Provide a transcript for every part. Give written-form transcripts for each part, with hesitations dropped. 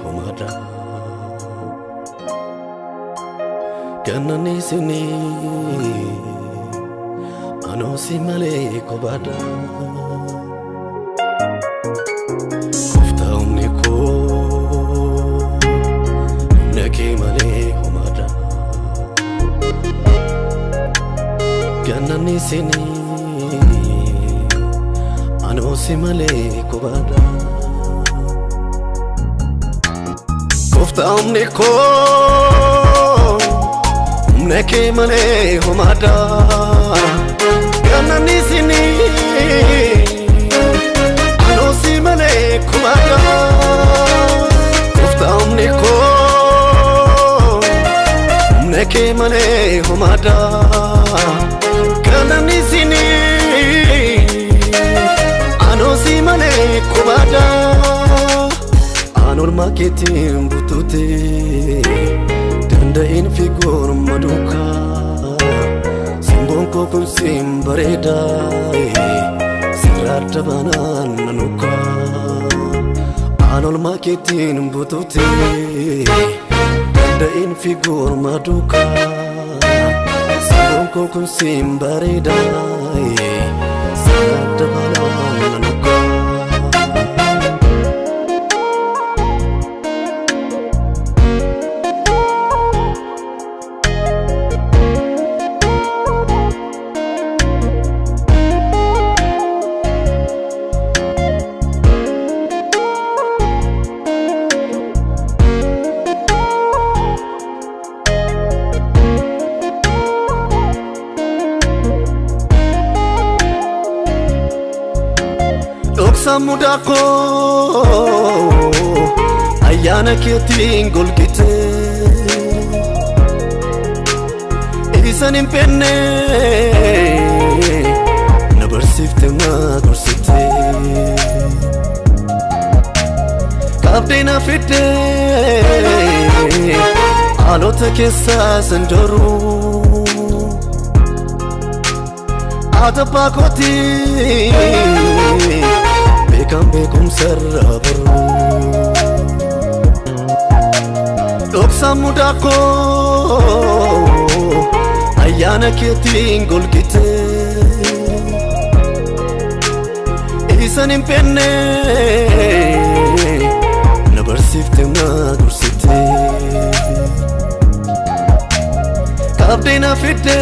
homada Ganani sini Anosi male kobada Kufta umniko Naki male homada Ganani sini Anosi male kobada Kufta umniko Naki male homada Ganani sini Anosi male kobada Kufta umniko Naki male homada Ganani sini Anosi male kobada Anor maketim butute Danda in figure maduka Simbon ko kun simbareda Sirata banan nanuka Anor maketim butute Danda in figure maduka Simbon ko kun simbareda Sirata banan nanuka Samudako Ayana ketin golgite Isan impenne Nabarsifte magorsite Kabdena fitte Alota kessa sanjoru Atapakoti Bekum sarabru Doksa mudako Ayana ketin golgite Isan impenne Nabarsifte magursite Kabdena fitte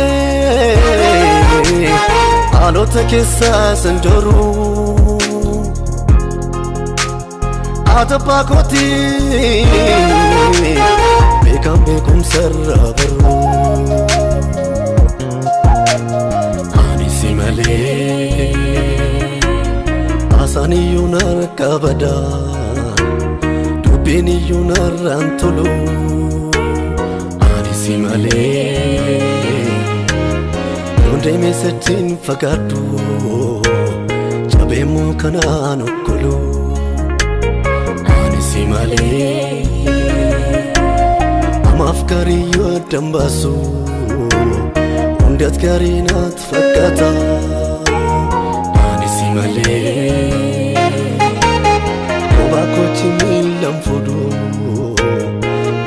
Alota kessa sanjoru Atapakoti Bekum sarabru Anisi male Asani yunar kabada Dubini yunar antulu Anisi male Donde mesetin fagadu Jabemu kanan okulu Simale Amafkari yodambasu Undat karinat fakata Ani simale Kobako chimilam fudu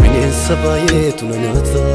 Mine sabaye tunanyata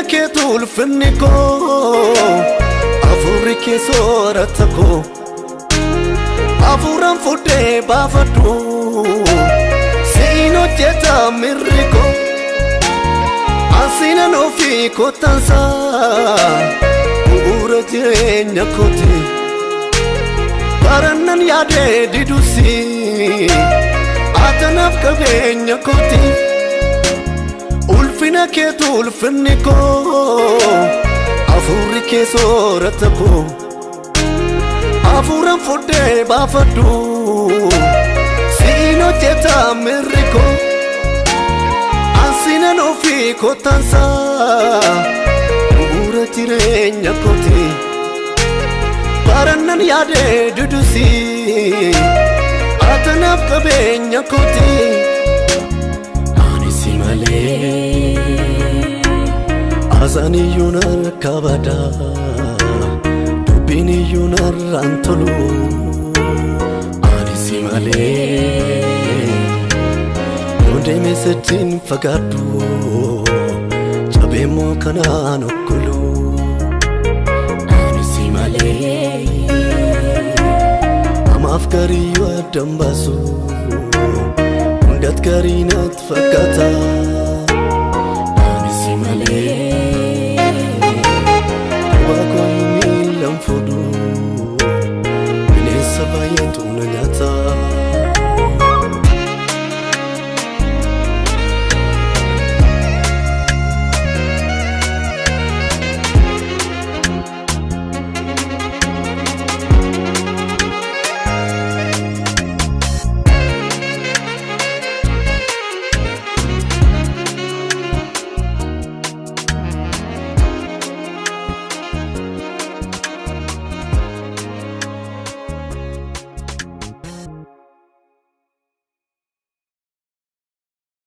Ketul fenniko Afuri ke soratako Afuran fude bafatu Seino jeta miriko Asina no fi kotansa Ura jirenya koti Paranan yade didusi Atanaf kabenya koti Ulfina ketul fenniko Afuri ke soratako Afuran fude bafatu Sino jeta miriko kotansa Ura tirenya koti Paranan yade dudusi Atanaf kabenya koti Ani simale Azani yunar kabada Dubini yunar antolu Ani simale Deme setin fagadu Chabemo kanan okulu Ani simale Amaf kari wa dambasu Undat karinat fakata